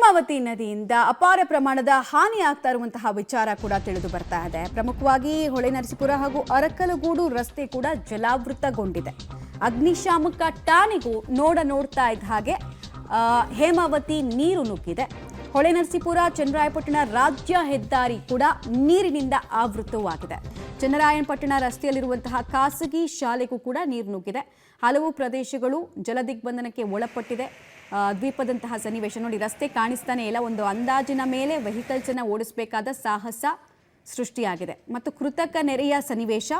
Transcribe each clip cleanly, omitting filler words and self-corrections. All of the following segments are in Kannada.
ಹೇಮಾವತಿ ನದಿಯಿಂದ ಅಪಾರ ಪ್ರಮಾಣದ ಹಾನಿ ಆಗ್ತಾ ಇರುವಂತಹ ವಿಚಾರ ಕೂಡ ತಿಳಿದು ಬರ್ತಾ ಇದೆ. ಪ್ರಮುಖವಾಗಿ ಹೊಳೆನರಸೀಪುರ ಹಾಗೂ ಅರಕಲಗೂಡು ರಸ್ತೆ ಕೂಡ ಜಲಾವೃತಗೊಂಡಿದೆ. ಅಗ್ನಿಶಾಮಕ ಠಾಣೆಗೂ ನೋಡ್ತಾ ಇದ್ದ ಹಾಗೆ ಹೇಮಾವತಿ ನೀರು ನುಗ್ಗಿದೆ. ಹೊಳೆನರಸೀಪುರ ಚನ್ನರಾಯಪಟ್ಟಣ ರಾಜ್ಯ ಹೆದ್ದಾರಿ ಕೂಡ ನೀರಿನಿಂದ ಆವೃತವಾಗಿದೆ. ಚನ್ನರಾಯಪಟ್ಟಣ ರಸ್ತೆಯಲ್ಲಿರುವಂತಹ ಖಾಸಗಿ ಶಾಲೆಗೂ ಕೂಡ ನೀರು ನುಗ್ಗಿದೆ. ಹಲವು ಪ್ರದೇಶಗಳು ಜಲದಿಗ್ಬಂಧನಕ್ಕೆ ಒಳಪಟ್ಟಿದೆ. ದ್ವೀಪದಂತಹ ಸನ್ನಿವೇಶ ನೋಡಿ, ರಸ್ತೆ ಕಾಣಿಸ್ತಾನೆ ಇಲ್ಲ. ಒಂದು ಅಂದಾಜಿನ ಮೇಲೆ ವೆಹಿಕಲ್ಸ್ ಅನ್ನು ಓಡಿಸಬೇಕಾದ ಸಾಹಸ ಸೃಷ್ಟಿಯಾಗಿದೆ. ಮತ್ತು ಕೃತಕ ನೆರೆಯ ಸನ್ನಿವೇಶ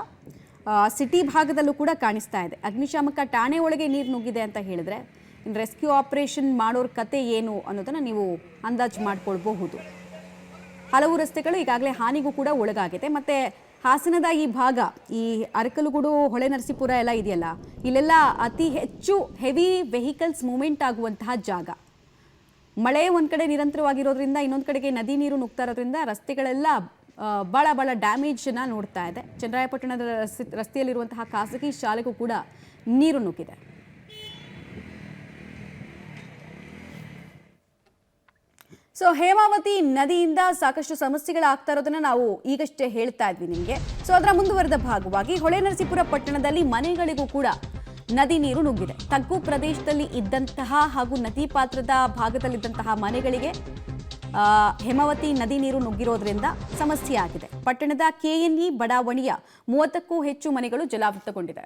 ಸಿಟಿ ಭಾಗದಲ್ಲೂ ಕೂಡ ಕಾಣಿಸ್ತಾ ಇದೆ. ಅಗ್ನಿಶಾಮಕ ಠಾಣೆ ಒಳಗೆ ನೀರು ನುಗ್ಗಿದೆ ಅಂತ ಹೇಳಿದ್ರೆ ರೆಸ್ಕ್ಯೂ ಆಪರೇಷನ್ ಮಾಡೋರ ಕತೆ ಏನು ಅನ್ನೋದನ್ನು ನೀವು ಅಂದಾಜು ಮಾಡ್ಕೊಳ್ಬಹುದು. ಹಲವು ರಸ್ತೆಗಳು ಈಗಾಗಲೇ ಹಾನಿಗೂ ಕೂಡ ಒಳಗಾಗಿದೆ. ಮತ್ತು ಹಾಸನದ ಈ ಭಾಗ, ಈ ಅರಕಲಗೂಡು ಹೊಳೆನರಸೀಪುರ ಎಲ್ಲ ಇದೆಯಲ್ಲ, ಇಲ್ಲೆಲ್ಲ ಅತಿ ಹೆಚ್ಚು ಹೆವಿ ವೆಹಿಕಲ್ಸ್ ಮೂವ್ಮೆಂಟ್ ಆಗುವಂತಹ ಜಾಗ. ಮಳೆ ಒಂದು ಕಡೆ ನಿರಂತರವಾಗಿರೋದ್ರಿಂದ ಇನ್ನೊಂದು ಕಡೆಗೆ ನದಿ ನೀರು ನುಗ್ತಾ ಇರೋದ್ರಿಂದ ರಸ್ತೆಗಳೆಲ್ಲ ಭಾಳ ಡ್ಯಾಮೇಜನ್ನು ನೋಡ್ತಾ ಇದೆ. ಚನ್ನರಾಯಪಟ್ಟಣದ ರಸ್ತೆಯಲ್ಲಿರುವಂತಹ ಖಾಸಗಿ ಶಾಲೆಗೂ ಕೂಡ ನೀರು ನುಗ್ಗಿದೆ. ಸೊ ಹೇಮಾವತಿ ನದಿಯಿಂದ ಸಾಕಷ್ಟು ಸಮಸ್ಯೆಗಳಾಗ್ತಾ ಇರೋದನ್ನ ನಾವು ಈಗಷ್ಟೇ ಹೇಳ್ತಾ ಇದ್ವಿ ನಿಮಗೆ. ಸೊ ಅದರ ಮುಂದುವರೆದ ಭಾಗವಾಗಿ ಹೊಳೆನರಸೀಪುರ ಪಟ್ಟಣದಲ್ಲಿ ಮನೆಗಳಿಗೂ ಕೂಡ ನದಿ ನೀರು ನುಗ್ಗಿದೆ. ತಗ್ಗು ಪ್ರದೇಶದಲ್ಲಿ ಇದ್ದಂತಹ ಹಾಗೂ ನದಿ ಪಾತ್ರದ ಭಾಗದಲ್ಲಿದ್ದಂತಹ ಮನೆಗಳಿಗೆ ಹೇಮಾವತಿ ನದಿ ನೀರು ನುಗ್ಗಿರೋದ್ರಿಂದ ಸಮಸ್ಯೆ ಆಗಿದೆ. ಪಟ್ಟಣದ ಕೆಎನ್ಇ ಬಡಾವಣೆಯ 30ಕ್ಕೂ ಹೆಚ್ಚು ಮನೆಗಳು ಜಲಾವೃತಗೊಂಡಿದೆ.